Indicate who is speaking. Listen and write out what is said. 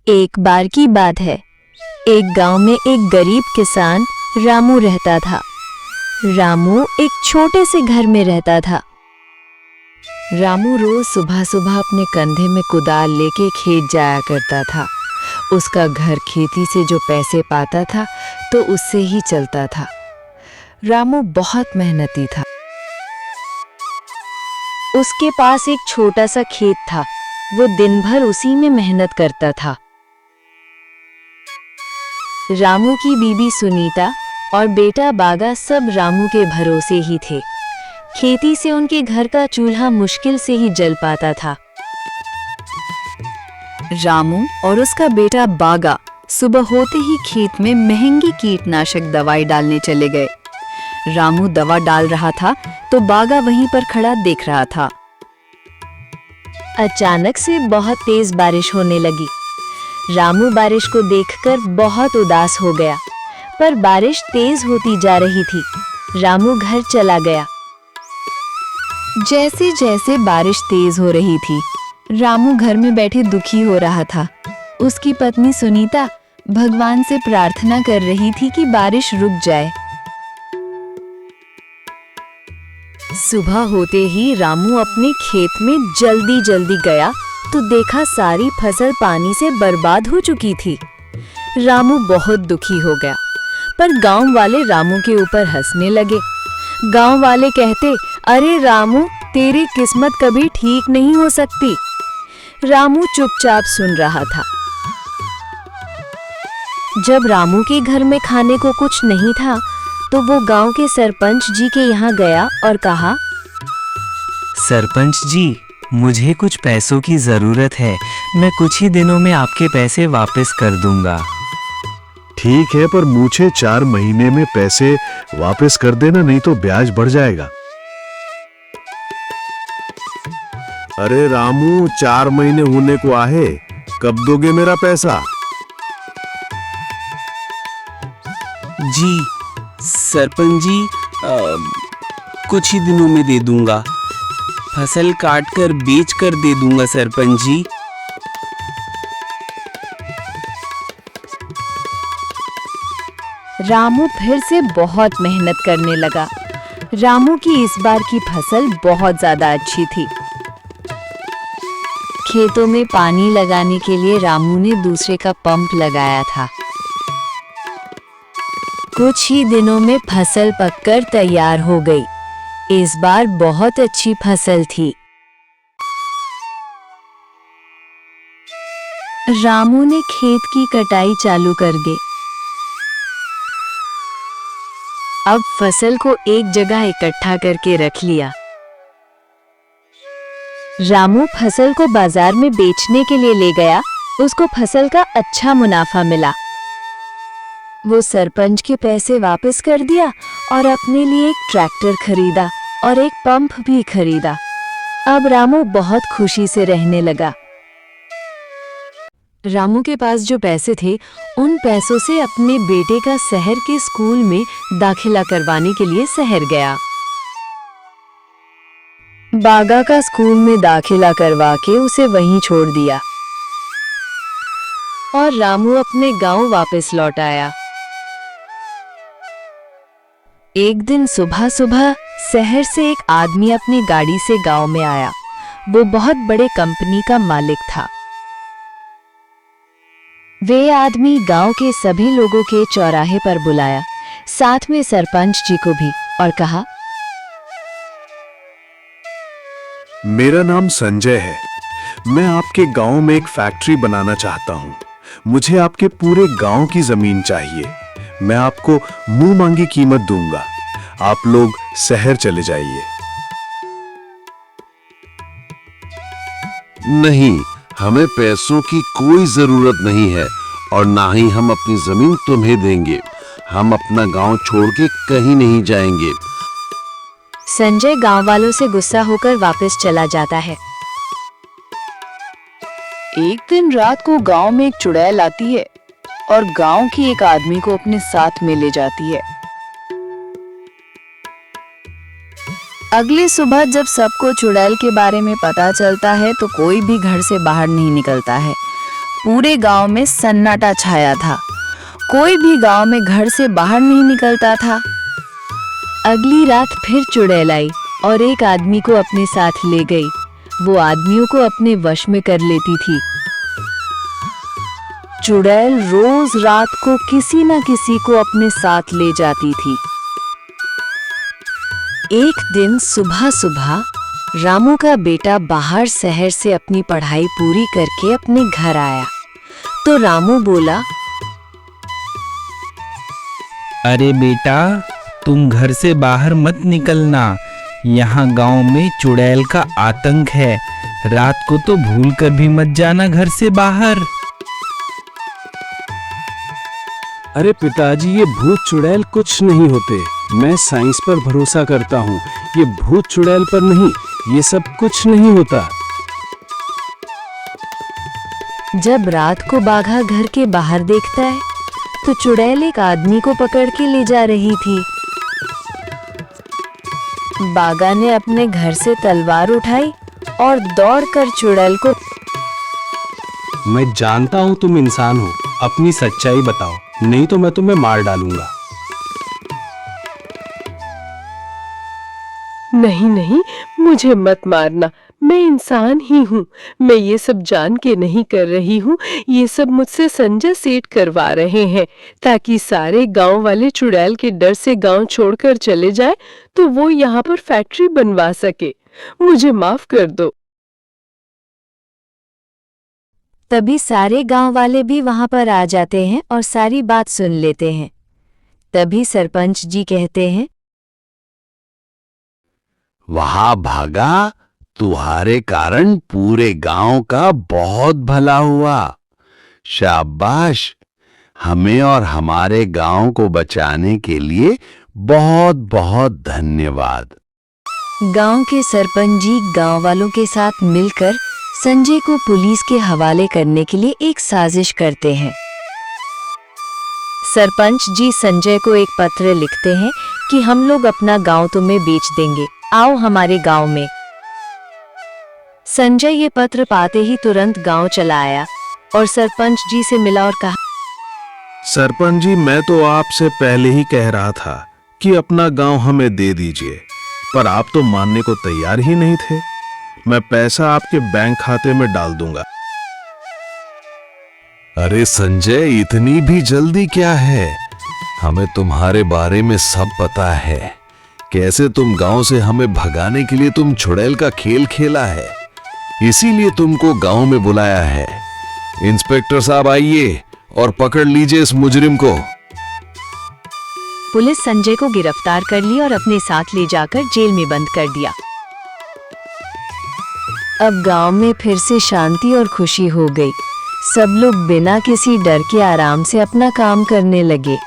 Speaker 1: एक बार की बात है। एक गांव में एक गरीब किसान रामू रहता था। रामू एक छोटे से घर में रहता था। रामू रोज सुबह सुबह अपने कंधे में कुदाल लेके खेत जाया करता था। उसका घर खेती से जो पैसे पाता था तो उससे ही चलता था। रामू बहुत मेहनती था। उसके पास एक छोटा सा खेत था। वो दिन भर उसी में मेहनत करता था। रामू की बीबी सुनीता और बेटा बागा सब रामू के भरोसे ही थे। खेती से उनके घर का चूल्हा मुश्किल से ही जल पाता था। रामू और उसका बेटा बागा सुबह होते ही खेत में महंगी कीटनाशक दवाई डालने चले गए। रामू दवा डाल रहा था तो बागा वहीं पर खड़ा देख रहा था। अचानक से बहुत तेज बारिश होने लगी। रामू बारिश को देखकर बहुत उदास हो गया, पर बारिश तेज होती जा रही थी। रामू घर चला गया। जैसे जैसे बारिश तेज हो रही थी, रामू घर में बैठे दुखी हो रहा था। उसकी पत्नी सुनीता भगवान से प्रार्थना कर रही थी कि बारिश रुक जाए। सुबह होते ही रामू अपने खेत में जल्दी जल्दी गया तो देखा सारी फसल पानी से बर्बाद हो चुकी थी। रामू बहुत दुखी हो गया, पर गांव वाले रामू के ऊपर हंसने लगे। गांव वाले कहते, अरे रामू, तेरी किस्मत कभी ठीक नहीं हो सकती। रामू चुपचाप सुन रहा था। जब रामू के घर में खाने को कुछ नहीं था तो वो गांव के सरपंच जी के यहाँ गया और कहा,
Speaker 2: सरपंच जी, मुझे कुछ पैसों की ज़रूरत है। मैं कुछ ही दिनों में आपके पैसे वापस कर दूंगा।
Speaker 3: ठीक है, पर मुझे 4 महीने में पैसे वापस कर देना, नहीं तो ब्याज बढ़ जाएगा। अरे रामू, 4 महीने होने को आहे, कब दोगे मेरा पैसा?
Speaker 4: जी सरपंच जी, कुछ ही दिनों में दे दूंगा। फसल काट कर बेच कर दे दूंगा सरपंच जी।
Speaker 1: रामू फिर से बहुत मेहनत करने लगा। रामू की इस बार की फसल बहुत ज्यादा अच्छी थी। खेतों में पानी लगाने के लिए रामू ने दूसरे का पंप लगाया था। कुछ ही दिनों में फसल पककर तैयार हो गई। इस बार बहुत अच्छी फसल थी। रामू ने खेत की कटाई चालू कर दी। अब फसल को एक जगह इकट्ठा करके रख लिया। रामू फसल को बाजार में बेचने के लिए ले गया। उसको फसल का अच्छा मुनाफा मिला। वो सरपंच के पैसे वापस कर दिया और अपने लिए एक ट्रैक्टर खरीदा और एक पंप भी खरीदा। अब रामू बहुत खुशी से रहने लगा। रामू के पास जो पैसे थे, उन पैसों से अपने बेटे का शहर के स्कूल में दाखिला करवाने के लिए शहर गया। बागा का स्कूल में दाखिला करवा के उसे वहीं छोड़ दिया और रामू अपने गांव वापस लौट आया। एक दिन सुबह सुबह शहर से एक आदमी अपनी गाड़ी से गांव में आया। वो बहुत बड़े कंपनी का मालिक था। वे आदमी गांव के सभी लोगों के चौराहे पर बुलाया, साथ में सरपंच जी को भी, और कहा,
Speaker 3: मेरा नाम संजय है। मैं आपके गांव में एक फैक्ट्री बनाना चाहता हूं। मुझे आपके पूरे गांव की जमीन चाहिए। मैं आपको मुंह मांगी कीमत दूंगा। आप लोग शहर चले जाइए।
Speaker 5: नहीं, हमें पैसों की कोई जरूरत नहीं है और ना ही हम अपनी जमीन तुम्हें देंगे। हम अपना गांव छोड़ के कहीं नहीं जाएंगे।
Speaker 1: संजय गांव वालों से गुस्सा होकर वापस चला जाता है।
Speaker 6: एक दिन रात को गांव में एक चुड़ैल आती है और गांव की एक आदमी को अपने साथ में ले जाती है। अगली सुबह जब सबको चुड़ैल के बारे में पता चलता है तो कोई भी घर से बाहर नहीं निकलता है। पूरे गांव में सन्नाटा छाया था। कोई भी गांव में घर से बाहर नहीं निकलता था।
Speaker 1: अगली रात फिर चुड़ैल आई और एक आदमी को अपने साथ ले गई। वो आदमियों को अपने वश में कर लेती थी। चुड़ैल रोज रात को किसी न किसी को अपने साथ ले जाती थी। एक दिन सुबह सुबह रामू का बेटा बाहर शहर से अपनी पढ़ाई पूरी करके अपने घर आया तो रामू बोला,
Speaker 4: अरे बेटा, तुम घर से बाहर मत निकलना। यहाँ गांव में चुड़ैल का आतंक है। रात को तो भूल कर भी मत जाना घर से बाहर।
Speaker 7: अरे पिताजी, ये भूत चुड़ैल कुछ नहीं होते। मैं साइंस पर भरोसा करता हूँ। ये भूत चुड़ैल पर नहीं, ये सब कुछ नहीं होता।
Speaker 1: जब रात को बाघा घर के बाहर देखता है तो चुड़ैल एक आदमी को पकड़ के ले जा रही थी। बाघा ने अपने घर से तलवार उठाई और दौड़कर चुड़ैल को,
Speaker 7: मैं जानता हूँ तुम इंसान हो, अपनी सच्चाई बताओ, नहीं तो मैं तुम्हें मार डालूंगा।
Speaker 8: नहीं नहीं, मुझे मत मारना, मैं इंसान ही हूँ। मैं ये सब जान के नहीं कर रही हूँ। ये सब मुझसे संजय सेठ करवा रहे हैं ताकि सारे गांव वाले चुड़ैल के डर से गांव छोड़कर चले जाए तो वो यहाँ पर फैक्ट्री बनवा सके। मुझे माफ कर दो।
Speaker 1: तभी सारे गांव वाले भी वहां पर आ जाते हैं और सारी बात सुन लेते हैं। तभी सरपंच जी कहते हैं,
Speaker 5: वहां भागा, तुम्हारे कारण पूरे गांव का बहुत भला हुआ। शाबाश, हमें और हमारे गांव को बचाने के लिए बहुत बहुत धन्यवाद।
Speaker 1: गांव के सरपंच जी गांव वालों के साथ मिलकर संजय को पुलिस के हवाले करने के लिए एक साजिश करते हैं। सरपंच जी संजय को एक पत्र लिखते हैं कि हम लोग अपना गांव तुम्हें बेच देंगे, आओ हमारे गांव में। संजय ये पत्र पाते ही तुरंत गांव चला आया और सरपंच जी से मिला और कहा,
Speaker 3: सरपंच जी, मैं तो आपसे पहले ही कह रहा था कि अपना गांव हमें दे दीजिए, पर आप तो मानने को तैयार ही नहीं थे। मैं पैसा आपके बैंक खाते में डाल दूंगा।
Speaker 9: अरे संजय, इतनी भी जल्दी क्या है? हमें तुम्हारे बारे में सब पता है। कैसे तुम गांव से हमें भगाने के लिए तुम चुड़ैल का खेल खेला है, इसीलिए तुमको गांव में बुलाया है। इंस्पेक्टर साहब, आइए और पकड़ लीजिए इस मुजरिम को।
Speaker 1: पुलिस संजय को गिरफ्तार कर ली और अपने साथ ले जाकर जेल में बंद कर दिया। अब गांव में फिर से शांति और खुशी हो गई। सब लोग बिना किसी डर के आराम से अपना काम करने लगे।